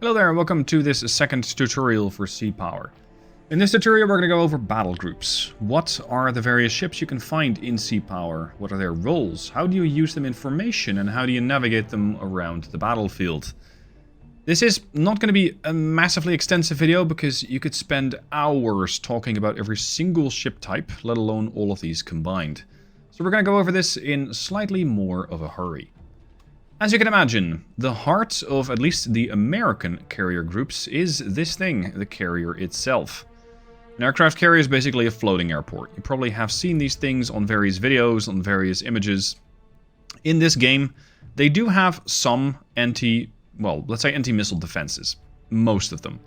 Hello there and welcome to this second tutorial for Sea Power. In this tutorial we're going to go over battle groups. What are the various ships you can find in Sea Power? What are their roles? How do you use them in formation? And how do you navigate them around the battlefield? This is not going to be a massively extensive video because you could spend hours talking about every single ship type, let alone all of these combined. So we're going to go over this in slightly more of a hurry. As you can imagine, the heart of at least the American carrier groups is this thing, the carrier itself. An aircraft carrier is basically a floating airport. You probably have seen these things on various videos, on various images. In this game, they do have some anti-missile defenses. Most of them.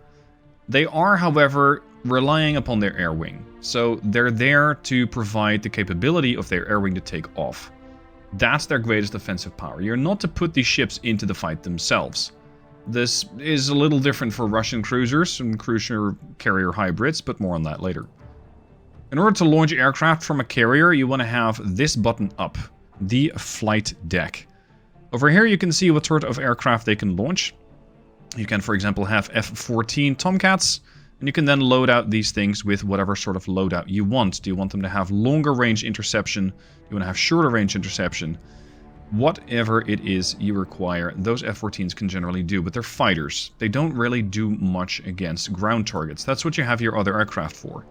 They are, however, relying upon their air wing. So they're there to provide the capability of their air wing to take off. That's their greatest offensive power. You're not to put these ships into the fight themselves. This is a little different for Russian cruisers and cruiser carrier hybrids, but more on that later. In order to launch aircraft from a carrier, you want to have this button up, the flight deck. Over here you can see what sort of aircraft they can launch. You can, for example, have F-14 Tomcats, and you can then load out these things with whatever sort of loadout you want. Do you want them to have longer range interception? Do you want to have shorter range interception? Whatever it is you require, those F-14s can generally do, but they're fighters. They don't really do much against ground targets. That's what you have your other aircraft for.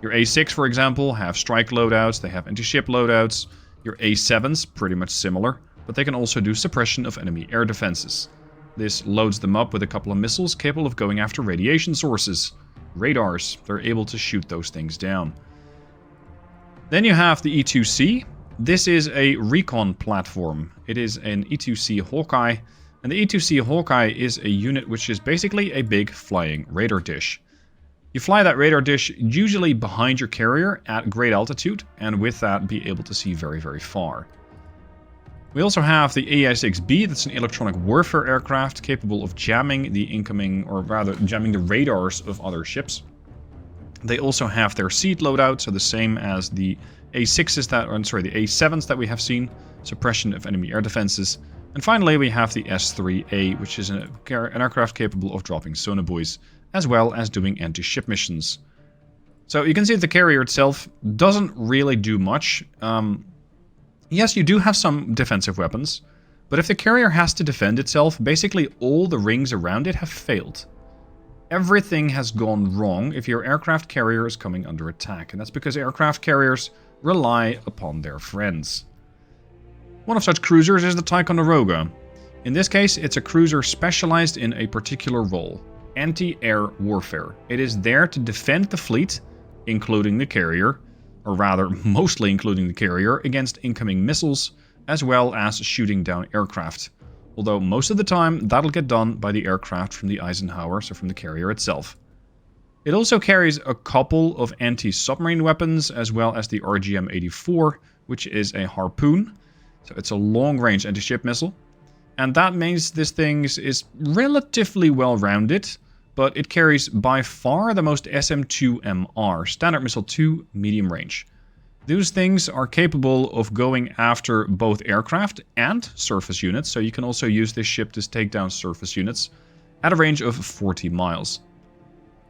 Your A6, for example, have strike loadouts, they have anti-ship loadouts. Your A7s, pretty much similar, but they can also do suppression of enemy air defenses. This loads them up with a couple of missiles capable of going after radiation sources. Radars, they're able to shoot those things down. Then you have the E2C. This is a recon platform. It is an E2C Hawkeye, and the E2C Hawkeye is a unit which is basically a big flying radar dish. You fly that radar dish usually behind your carrier at great altitude, and with that be able to see very, very far. We also have the AI-6B, that's an electronic warfare aircraft capable of jamming the incoming, or rather jamming the radars of other ships. They also have their seat loadout, so the same as the A6s the A7s that we have seen, suppression of enemy air defenses. And finally we have the S3A, which is an aircraft capable of dropping sonobuoys, as well as doing anti-ship missions. So you can see that the carrier itself doesn't really do much. Yes, you do have some defensive weapons, but if the carrier has to defend itself, basically all the rings around it have failed. Everything has gone wrong if your aircraft carrier is coming under attack, and that's because aircraft carriers rely upon their friends. One of such cruisers is the Ticonderoga. In this case, it's a cruiser specialized in a particular role, anti-air warfare. It is there to defend the fleet, including the carrier, or rather, mostly including the carrier, against incoming missiles, as well as shooting down aircraft. Although most of the time, that'll get done by the aircraft from the Eisenhower, so from the carrier itself. It also carries a couple of anti-submarine weapons, as well as the RGM-84, which is a harpoon. So it's a long-range anti-ship missile. And that means this thing is relatively well-rounded, but it carries by far the most SM-2MR, Standard Missile 2, medium range. Those things are capable of going after both aircraft and surface units, so you can also use this ship to take down surface units at a range of 40 miles.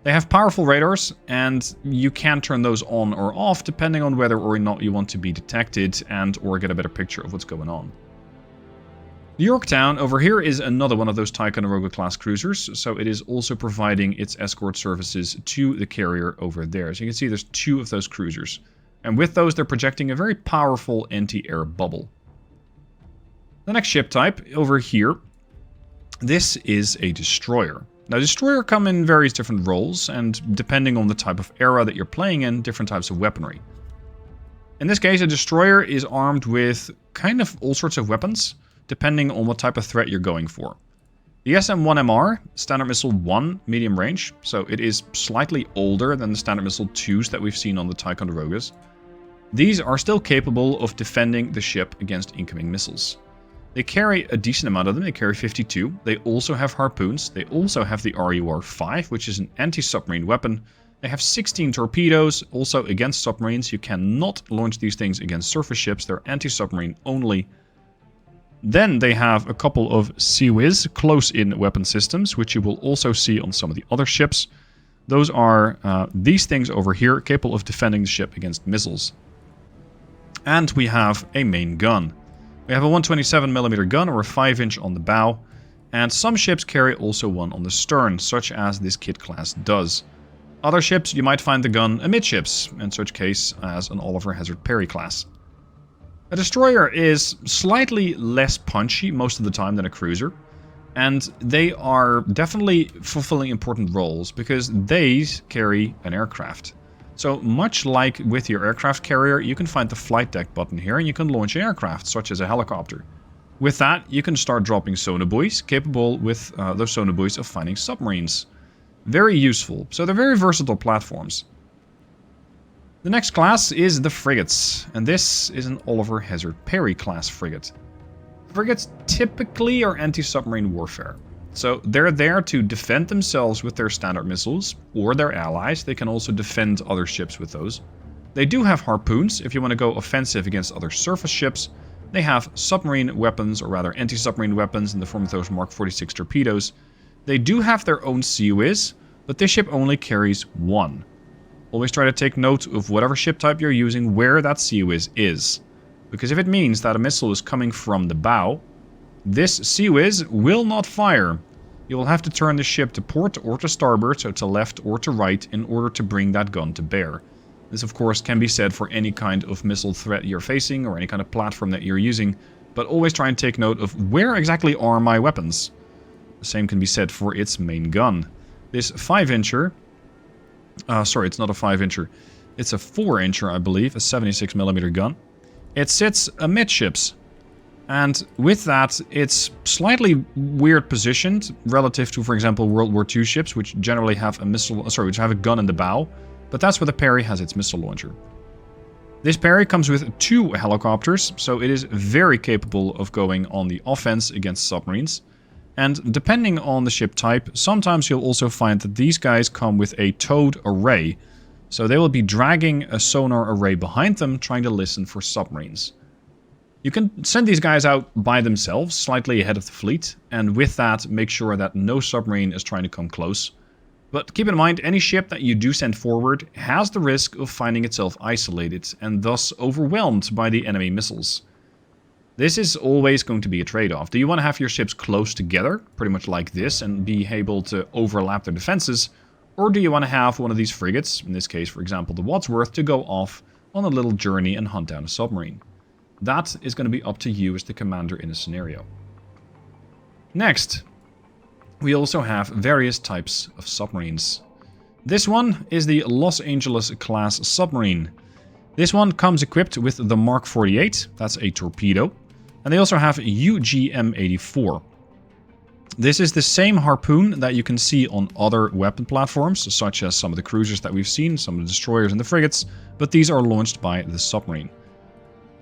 They have powerful radars, and you can turn those on or off depending on whether or not you want to be detected and or get a better picture of what's going on. The Yorktown over here is another one of those Ticonderoga class cruisers, so it is also providing its escort services to the carrier over there. So you can see there's two of those cruisers. And with those, they're projecting a very powerful anti-air bubble. The next ship type over here, this is a destroyer. Now, destroyer come in various different roles, and depending on the type of era that you're playing in, different types of weaponry. In this case, a destroyer is armed with kind of all sorts of weapons, depending on what type of threat you're going for. The SM-1MR, Standard Missile 1, medium range, so it is slightly older than the Standard Missile 2s that we've seen on the Ticonderogas. These are still capable of defending the ship against incoming missiles. They carry a decent amount of them, they carry 52. They also have harpoons, they also have the RUR-5, which is an anti-submarine weapon. They have 16 torpedoes, also against submarines. You cannot launch these things against surface ships, they're anti-submarine only. Then they have a couple of CIWS close-in weapon systems, which you will also see on some of the other ships. Those are these things over here, capable of defending the ship against missiles. And we have a main gun. We have a 127mm gun or a 5-inch on the bow, and some ships carry also one on the stern, such as this kit class does. Other ships, you might find the gun amidships, in such case as an Oliver Hazard Perry class. A destroyer is slightly less punchy most of the time than a cruiser, and they are definitely fulfilling important roles because they carry an aircraft. So much like with your aircraft carrier, you can find the flight deck button here and you can launch an aircraft, such as a helicopter. With that, you can start dropping sonobuoys, capable with those sonobuoys of finding submarines. Very useful, so they're very versatile platforms. The next class is the frigates, and this is an Oliver Hazard Perry class frigate. Frigates typically are anti-submarine warfare. So they're there to defend themselves with their standard missiles, or their allies. They can also defend other ships with those. They do have harpoons if you want to go offensive against other surface ships. They have submarine weapons, or rather anti-submarine weapons in the form of those Mark 46 torpedoes. They do have their own CIWS, but this ship only carries one. Always try to take note of whatever ship type you're using, where that CIWS is. Because if it means that a missile is coming from the bow, this CIWS will not fire. You will have to turn the ship to port or to starboard, so to left or to right, in order to bring that gun to bear. This of course can be said for any kind of missile threat you're facing or any kind of platform that you're using, but always try and take note of where exactly are my weapons. The same can be said for its main gun. This 5-incher, sorry, it's not a 5-incher, it's a 4-incher I believe, a 76mm gun. It sits amidships. And with that, it's slightly weird positioned relative to, for example, World War II ships, which generally have a missile, sorry, which have a gun in the bow. But that's where the Perry has its missile launcher. This Perry comes with 2 helicopters, so it is very capable of going on the offense against submarines. And depending on the ship type, sometimes you'll also find that these guys come with a towed array. So they will be dragging a sonar array behind them, trying to listen for submarines. You can send these guys out by themselves, slightly ahead of the fleet, and with that, make sure that no submarine is trying to come close. But keep in mind, any ship that you do send forward has the risk of finding itself isolated, and thus overwhelmed by the enemy missiles. This is always going to be a trade-off. Do you want to have your ships close together, pretty much like this, and be able to overlap their defenses? Or do you want to have one of these frigates, in this case, for example, the Wadsworth, to go off on a little journey and hunt down a submarine? That is going to be up to you as the commander in a scenario. Next, we also have various types of submarines. This one is the Los Angeles class submarine. This one comes equipped with the Mark 48, that's a torpedo, and they also have UGM-84. This is the same harpoon that you can see on other weapon platforms, such as some of the cruisers that we've seen, some of the destroyers and the frigates, but these are launched by the submarine.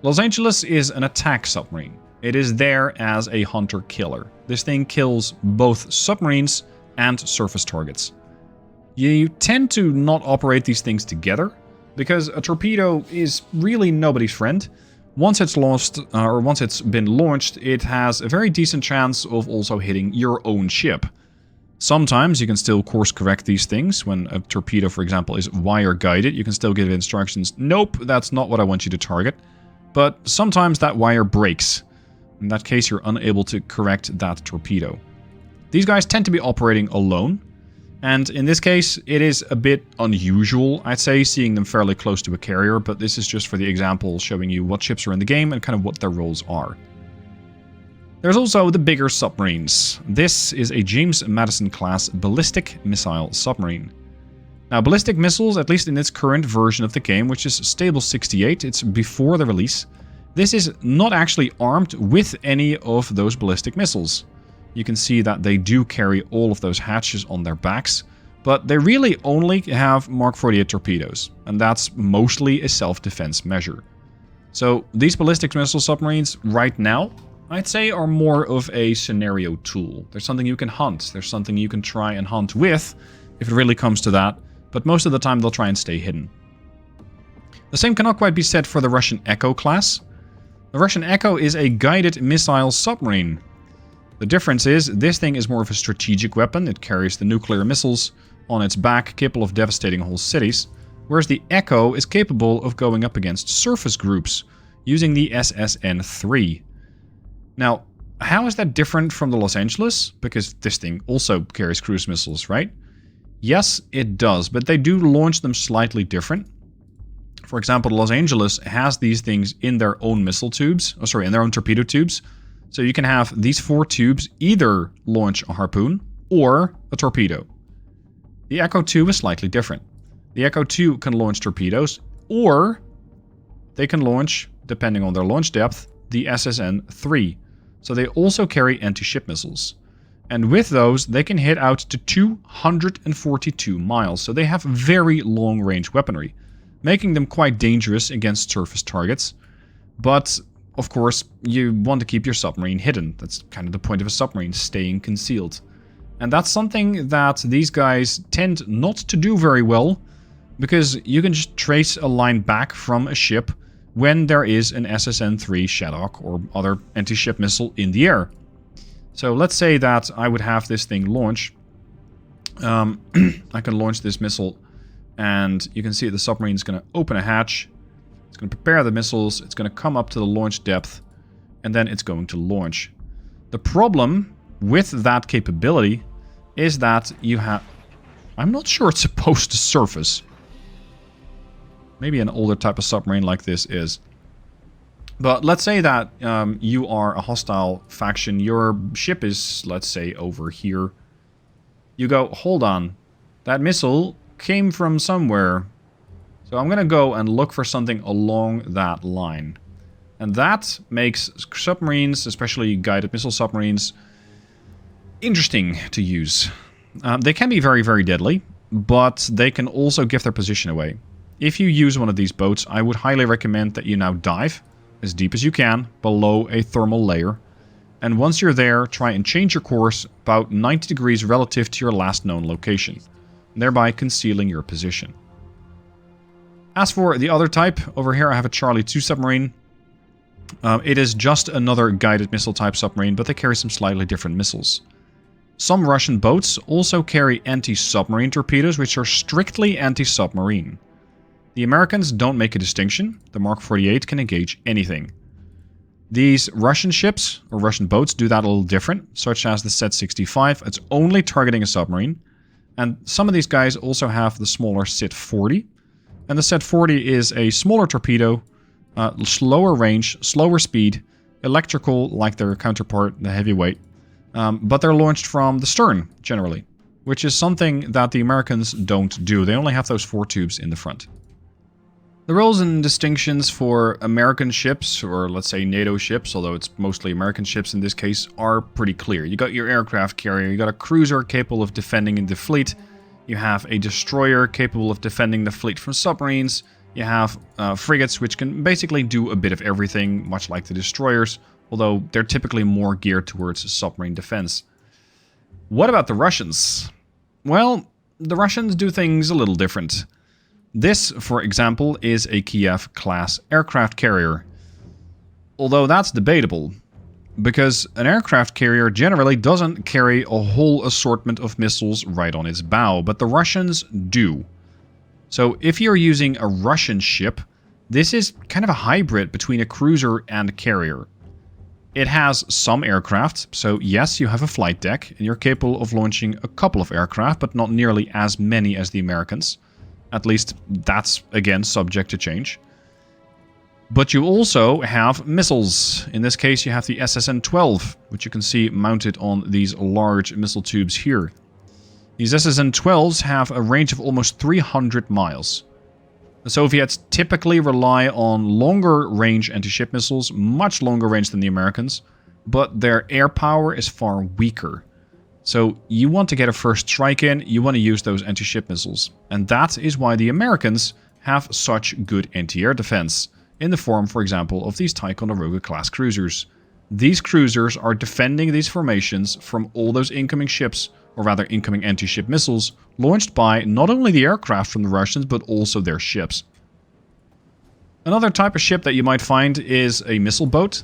Los Angeles is an attack submarine. It is there as a hunter-killer. This thing kills both submarines and surface targets. You tend to not operate these things together, because a torpedo is really nobody's friend. Once it's lost, or once it's been launched, it has a very decent chance of also hitting your own ship. Sometimes you can still course correct these things. When a torpedo, for example, is wire guided, you can still give instructions, nope, that's not what I want you to target. But sometimes that wire breaks. In that case, you're unable to correct that torpedo. These guys tend to be operating alone. And in this case, it is a bit unusual, I'd say, seeing them fairly close to a carrier. But this is just for the example, showing you what ships are in the game and kind of what their roles are. There's also the bigger submarines. This is a James Madison class ballistic missile submarine. Now, ballistic missiles, at least in its current version of the game, which is Stable 68, it's before the release, this is not actually armed with any of those ballistic missiles. You can see that they do carry all of those hatches on their backs, but they really only have Mark 48 torpedoes, and that's mostly a self-defense measure. So these ballistic missile submarines right now, I'd say, are more of a scenario tool. There's something you can hunt, there's something you can try and hunt with, if it really comes to that. But most of the time they'll try and stay hidden. The same cannot quite be said for the Russian Echo class. The Russian Echo is a guided missile submarine. The difference is, this thing is more of a strategic weapon. It carries the nuclear missiles on its back, capable of devastating whole cities, whereas the Echo is capable of going up against surface groups, using the SSN-3. Now, how is that different from the Los Angeles? Because this thing also carries cruise missiles, right? Yes, it does, but they do launch them slightly different. For example, the Los Angeles has these things in their own missile tubes, in their own torpedo tubes. So you can have these 4 tubes either launch a harpoon or a torpedo. The Echo 2 is slightly different. The Echo 2 can launch torpedoes, or they can launch, depending on their launch depth, the SSN-3. So they also carry anti-ship missiles. And with those, they can hit out to 242 miles. So they have very long-range weaponry, making them quite dangerous against surface targets. But, of course, you want to keep your submarine hidden. That's kind of the point of a submarine, staying concealed. And that's something that these guys tend not to do very well, because you can just trace a line back from a ship when there is an SSN-3 Shadok or other anti-ship missile in the air. So let's say that I would have this thing launch. I can launch this missile, and you can see the submarine is going to open a hatch. It's going to prepare the missiles. It's going to come up to the launch depth, and then it's going to launch. The problem with that capability is that you have... I'm not sure it's supposed to surface. Maybe an older type of submarine like this is. But let's say that you are a hostile faction. Your ship is, let's say, over here. You go, hold on. That missile came from somewhere. So I'm going to go and look for something along that line. And that makes submarines, especially guided missile submarines, interesting to use. They can be very, very deadly, but they can also give their position away. If you use one of these boats, I would highly recommend that you now dive as deep as you can below a thermal layer. And once you're there, try and change your course about 90 degrees relative to your last known location, thereby concealing your position. As for the other type, over here I have a Charlie 2 submarine. It is just another guided missile type submarine, but they carry some slightly different missiles. Some Russian boats also carry anti-submarine torpedoes, which are strictly anti-submarine. The Americans don't make a distinction. The Mark 48 can engage anything. These Russian ships, or Russian boats, do that a little different, such as the Set-65. It's only targeting a submarine. And some of these guys also have the smaller Set-40. And the Set-40 is a smaller torpedo, slower range, slower speed, electrical like their counterpart, the heavyweight. But they're launched from the stern, generally, which is something that the Americans don't do. They only have those 4 tubes in the front. The roles and distinctions for American ships, or let's say NATO ships, although it's mostly American ships in this case, are pretty clear. You got your aircraft carrier, you got a cruiser capable of defending the fleet, you have a destroyer capable of defending the fleet from submarines, you have frigates which can basically do a bit of everything, much like the destroyers, although they're typically more geared towards submarine defense. What about the Russians? Well, the Russians do things a little different. This, for example, is a Kiev-class aircraft carrier. Although that's debatable, because an aircraft carrier generally doesn't carry a whole assortment of missiles right on its bow, but the Russians do. So if you're using a Russian ship, this is kind of a hybrid between a cruiser and a carrier. It has some aircraft, so yes, you have a flight deck, and you're capable of launching a couple of aircraft, but not nearly as many as the Americans. At least that's, again, subject to change. But you also have missiles. In this case, you have the SSN-12, which you can see mounted on these large missile tubes here. These SSN-12s have a range of almost 300 miles. The Soviets typically rely on longer range anti-ship missiles, much longer range than the Americans, but their air power is far weaker. So you want to get a first strike in, you want to use those anti-ship missiles. And that is why the Americans have such good anti-air defense, in the form, for example, of these Ticonderoga class cruisers. These cruisers are defending these formations from all those incoming ships, or rather incoming anti-ship missiles, launched by not only the aircraft from the Russians, but also their ships. Another type of ship that you might find is a missile boat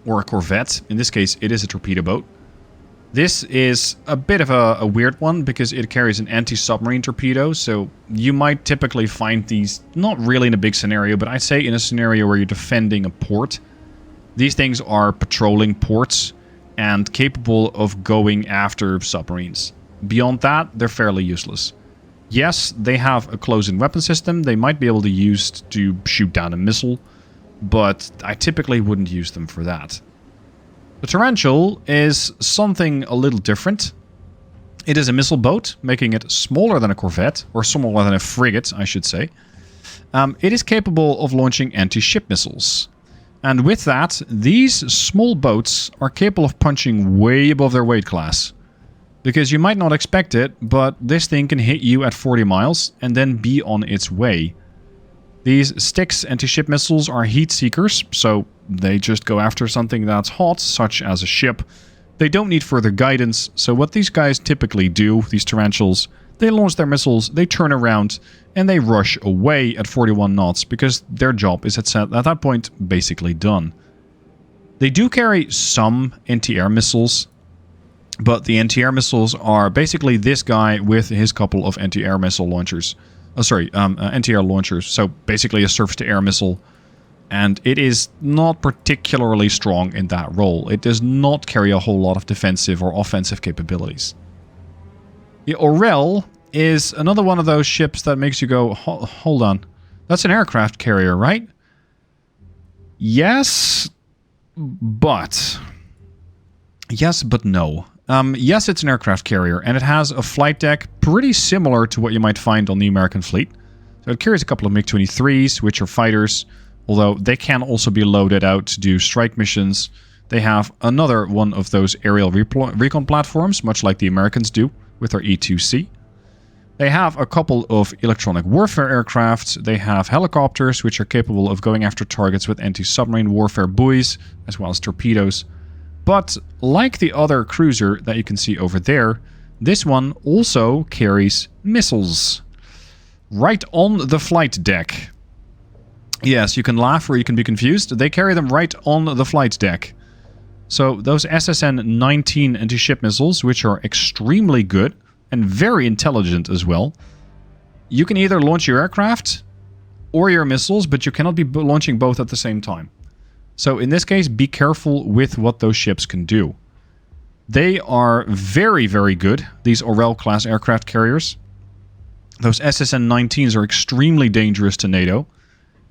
or a corvette. In this case, it is a torpedo boat. This is a bit of a weird one because it carries an anti-submarine torpedo, so you might typically find these not really in a big scenario, but I'd say in a scenario where you're defending a port. These things are patrolling ports and capable of going after submarines. Beyond that, they're fairly useless. Yes, they have a close-in weapon system they might be able to use to shoot down a missile, but I typically wouldn't use them for that. The Tarantula is something a little different. It is a missile boat, making it smaller than a corvette, or smaller than a frigate, I should say. It is capable of launching anti-ship missiles. And with that, these small boats are capable of punching way above their weight class. Because you might not expect it, but this thing can hit you at 40 miles and then be on its way. These Styx anti-ship missiles are heat seekers, so they just go after something that's hot, such as a ship. They don't need further guidance, so what these guys typically do, these tarantulas, they launch their missiles, they turn around, and they rush away at 41 knots, because their job is at that point basically done. They do carry some anti-air missiles, but the anti-air missiles are basically this guy with his couple of anti-air missile launchers. Anti-air launchers, so basically a surface-to-air missile. And it is not particularly strong in that role. It does not carry a whole lot of defensive or offensive capabilities. The Orel is another one of those ships that makes you go, hold on. That's an aircraft carrier, right? Yes, but no. Yes, it's an aircraft carrier, and it has a flight deck pretty similar to what you might find on the American fleet. So it carries a couple of MiG-23s, which are fighters, although they can also be loaded out to do strike missions. They have another one of those aerial recon platforms, much like the Americans do with their E-2C. They have a couple of electronic warfare aircraft. They have helicopters, which are capable of going after targets with anti-submarine warfare buoys, as well as torpedoes. But like the other cruiser that you can see over there, this one also carries missiles. Right on the flight deck. Yes, you can laugh or you can be confused. They carry them right on the flight deck. So those SSN-19 anti-ship missiles, which are extremely good and very intelligent as well, you can either launch your aircraft or your missiles, but you cannot be launching both at the same time. So in this case, be careful with what those ships can do. They are very, very good, these Orel class aircraft carriers. Those SSN-19s are extremely dangerous to NATO.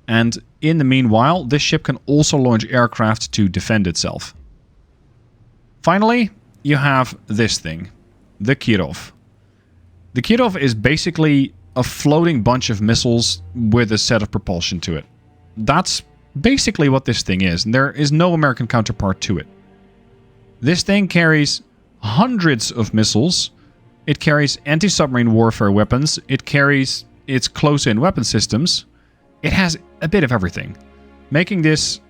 And in the meanwhile, this ship can also launch aircraft to defend itself. Finally, you have this thing, the Kirov. The Kirov is basically a floating bunch of missiles with a set of propulsion to it. That's basically what this thing is, and there is no American counterpart to it. This thing carries hundreds of missiles. It carries anti-submarine warfare weapons. It carries its close-in weapon systems. It has a bit of everything, making this,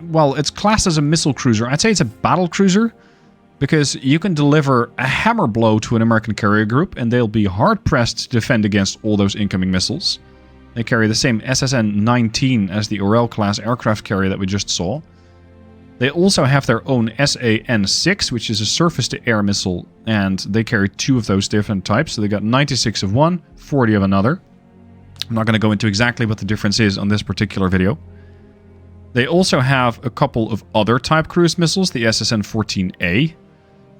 well, it's classed as a missile cruiser. I'd say it's a battle cruiser, because you can deliver a hammer blow to an American carrier group, and they'll be hard-pressed to defend against all those incoming missiles. They carry the same SSN-19 as the Orel class aircraft carrier that we just saw. They also have their own SAN-6, which is a surface-to-air missile, and they carry two of those different types. So they got 96 of one, 40 of another. I'm not going to go into exactly what the difference is on this particular video. They also have a couple of other type cruise missiles, the SSN-14A.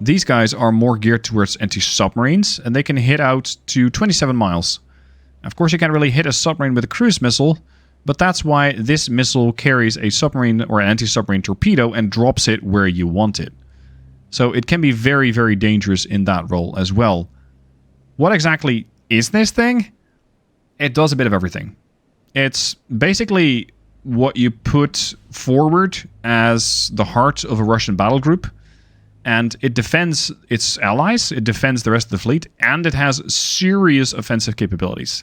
These guys are more geared towards anti-submarines, and they can hit out to 27 miles. Of course, you can't really hit a submarine with a cruise missile, but that's why this missile carries a submarine or an anti-submarine torpedo and drops it where you want it. So it can be very, very dangerous in that role as well. What exactly is this thing? It does a bit of everything. It's basically what you put forward as the heart of a Russian battle group, and it defends its allies, it defends the rest of the fleet, and it has serious offensive capabilities.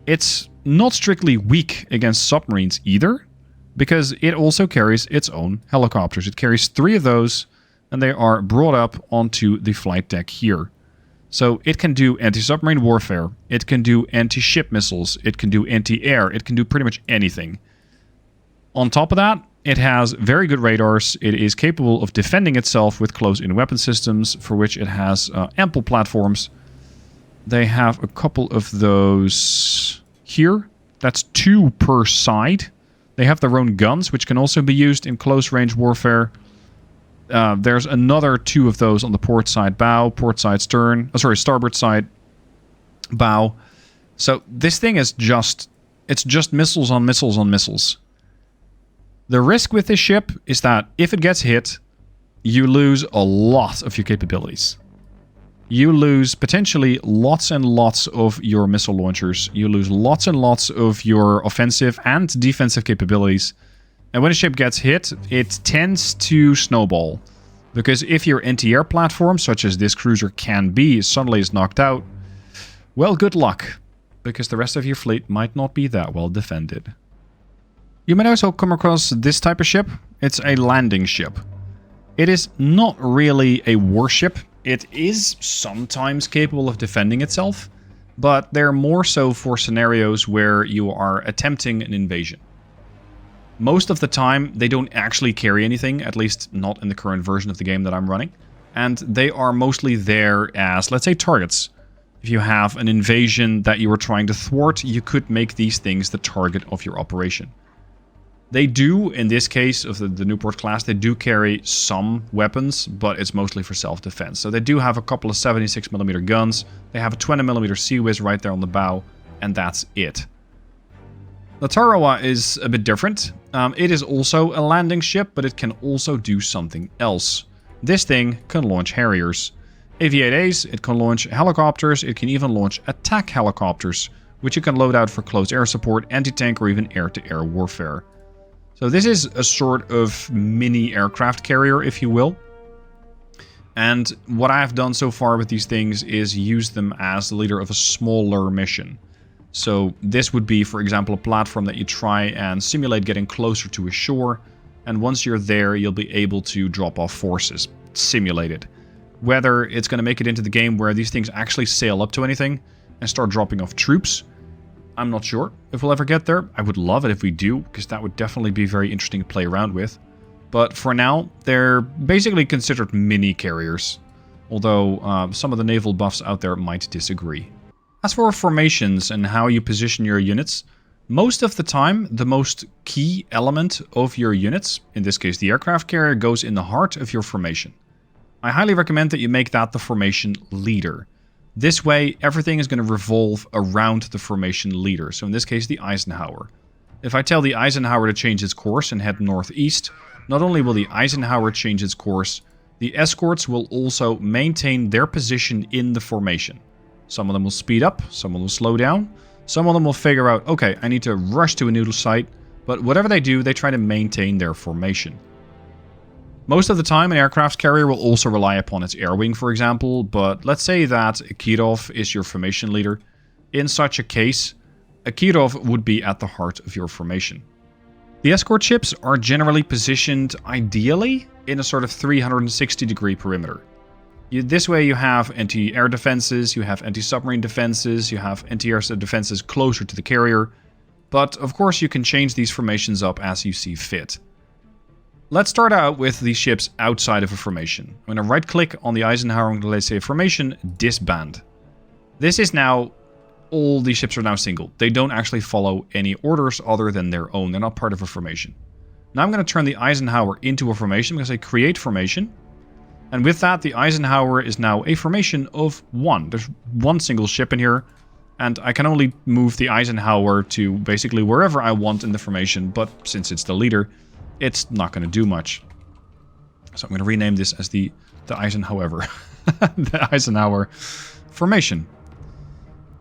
It's not strictly weak against submarines either, because it also carries its own helicopters. It carries 3 of those, and they are brought up onto the flight deck here. So it can do anti-submarine warfare, it can do anti-ship missiles, it can do anti-air, it can do pretty much anything. On top of that, it has very good radars, it is capable of defending itself with close-in weapon systems, for which it has ample platforms. They have a couple of those here. That's 2 per side. They have their own guns, which can also be used in close-range warfare. There's another 2 of those on the port side bow, port side stern, starboard side bow. So this thing is just missiles on missiles on missiles. The risk with this ship is that if it gets hit, you lose a lot of your capabilities. You lose potentially lots and lots of your missile launchers. You lose lots and lots of your offensive and defensive capabilities. And when a ship gets hit, it tends to snowball. Because if your anti-air platform, such as this cruiser can be, suddenly is knocked out, well, good luck. Because the rest of your fleet might not be that well defended. You might also come across this type of ship. It's a landing ship. It is not really a warship. It is sometimes capable of defending itself, but they're more so for scenarios where you are attempting an invasion. Most of the time, they don't actually carry anything, at least not in the current version of the game that I'm running, and they are mostly there as, let's say, targets. If you have an invasion that you are trying to thwart, you could make these things the target of your operation. They do, in this case of the Newport class, they do carry some weapons, but it's mostly for self-defense. So they do have a couple of 76mm guns, they have a 20mm Sea Whiz right there on the bow, and that's it. The Tarawa is a bit different. It is also a landing ship, but it can also do something else. This thing can launch Harriers. AV-8As, it can launch helicopters, it can even launch attack helicopters, which you can load out for close air support, anti-tank, or even air-to-air warfare. So this is a sort of mini aircraft carrier, if you will. And what I have done so far with these things is use them as the leader of a smaller mission. So this would be, for example, a platform that you try and simulate getting closer to a shore. And once you're there, you'll be able to drop off forces. Simulated. Whether it's going to make it into the game where these things actually sail up to anything and start dropping off troops, I'm not sure if we'll ever get there. I would love it if we do, because that would definitely be very interesting to play around with. But for now, they're basically considered mini carriers, although some of the naval buffs out there might disagree. As for formations and how you position your units, most of the time, the most key element of your units, in this case the aircraft carrier, goes in the heart of your formation. I highly recommend that you make that the formation leader. This way, everything is going to revolve around the formation leader, so in this case the Eisenhower. If I tell the Eisenhower to change its course and head northeast, not only will the Eisenhower change its course, the escorts will also maintain their position in the formation. Some of them will speed up, some will slow down, some of them will figure out, okay, I need to rush to a noodle site, but whatever they do, they try to maintain their formation. Most of the time, an aircraft carrier will also rely upon its air wing, for example, but let's say that a Kirov is your formation leader. In such a case, a Kirov would be at the heart of your formation. The escort ships are generally positioned, ideally, in a sort of 360-degree perimeter. This way you have anti-air defenses, you have anti-submarine defenses, you have anti-air defenses closer to the carrier, but of course you can change these formations up as you see fit. Let's start out with the ships outside of a formation. I'm going to right-click on the Eisenhower and let's say formation, disband. This is now, all these ships are now single. They don't actually follow any orders other than their own. They're not part of a formation. Now I'm going to turn the Eisenhower into a formation. I'm going to say create formation. And with that, the Eisenhower is now a formation of 1. There's one single ship in here. And I can only move the Eisenhower to basically wherever I want in the formation. But since it's the leader, it's not going to do much. So I'm going to rename this as the Eisenhower. The Eisenhower formation.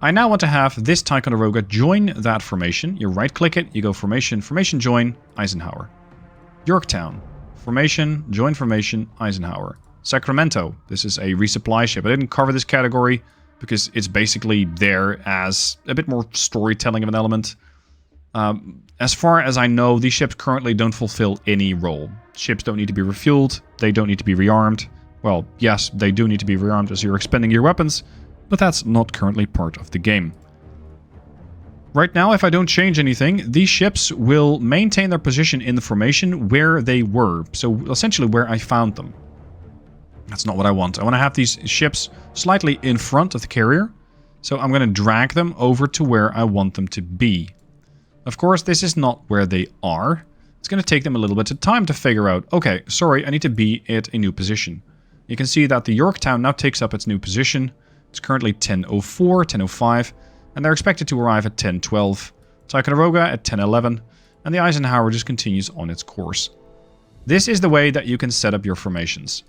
I now want to have this Ticonderoga join that formation. You right-click it, you go formation, formation join, Eisenhower. Yorktown, formation, join formation, Eisenhower. Sacramento, this is a resupply ship. I didn't cover this category because it's basically there as a bit more storytelling of an element. As far as I know, these ships currently don't fulfill any role. Ships don't need to be refueled, they don't need to be rearmed. Well, yes, they do need to be rearmed as you're expending your weapons, but that's not currently part of the game. Right now, if I don't change anything, these ships will maintain their position in the formation where they were. So essentially where I found them. That's not what I want. I want to have these ships slightly in front of the carrier. So I'm going to drag them over to where I want them to be. Of course, this is not where they are. It's going to take them a little bit of time to figure out, okay, sorry, I need to be at a new position. You can see that the Yorktown now takes up its new position. It's currently 10:04, 10:05, and they're expected to arrive at 10:12. Ticonderoga at 10:11, and the Eisenhower just continues on its course. This is the way that you can set up your formations.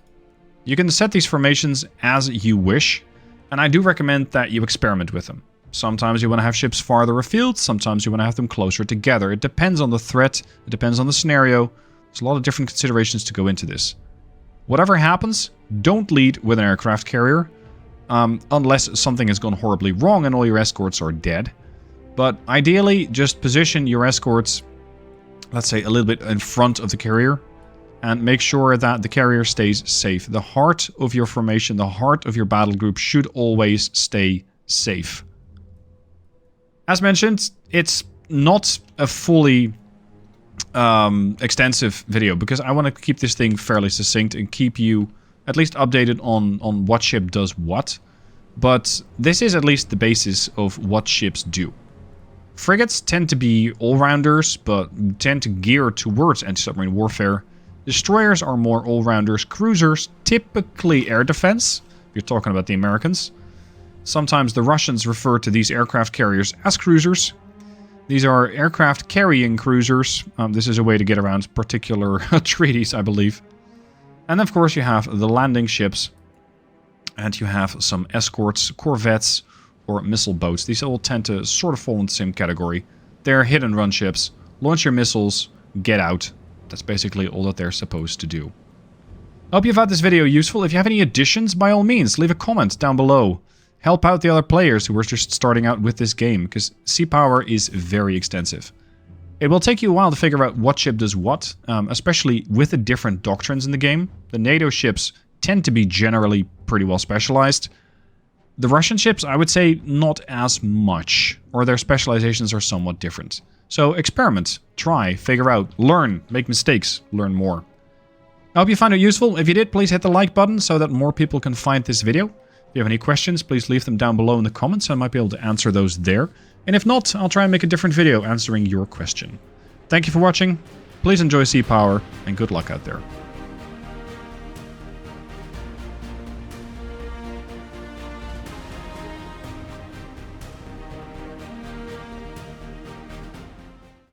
You can set these formations as you wish, and I do recommend that you experiment with them. Sometimes you want to have ships farther afield, sometimes you want to have them closer together. It depends on the threat, it depends on the scenario. There's a lot of different considerations to go into this. Whatever happens, don't lead with an aircraft carrier, unless something has gone horribly wrong and all your escorts are dead. But ideally, just position your escorts, let's say, a little bit in front of the carrier, and make sure that the carrier stays safe. The heart of your formation, the heart of your battle group should always stay safe. As mentioned, it's not a fully extensive video because I want to keep this thing fairly succinct and keep you at least updated on what ship does what. But this is at least the basis of what ships do. Frigates tend to be all-rounders, but tend to gear towards anti-submarine warfare. Destroyers are more all-rounders. Cruisers, typically air defense. If you're talking about the Americans. Sometimes the Russians refer to these aircraft carriers as cruisers. These are aircraft carrying cruisers. This is a way to get around particular treaties, I believe. And of course you have the landing ships. And you have some escorts, corvettes, or missile boats. These all tend to sort of fall in the same category. They're hit and run ships. Launch your missiles, get out. That's basically all that they're supposed to do. I hope you found this video useful. If you have any additions, by all means, leave a comment down below. Help out the other players who are just starting out with this game, because sea power is very extensive. It will take you a while to figure out what ship does what, especially with the different doctrines in the game. The NATO ships tend to be generally pretty well specialized. The Russian ships, I would say, not as much, or their specializations are somewhat different. So experiment, try, figure out, learn, make mistakes, learn more. I hope you found it useful. If you did, please hit the like button so that more people can find this video. If you have any questions, please leave them down below in the comments. I might be able to answer those there. And if not, I'll try and make a different video answering your question. Thank you for watching. Please enjoy sea power, and good luck out there.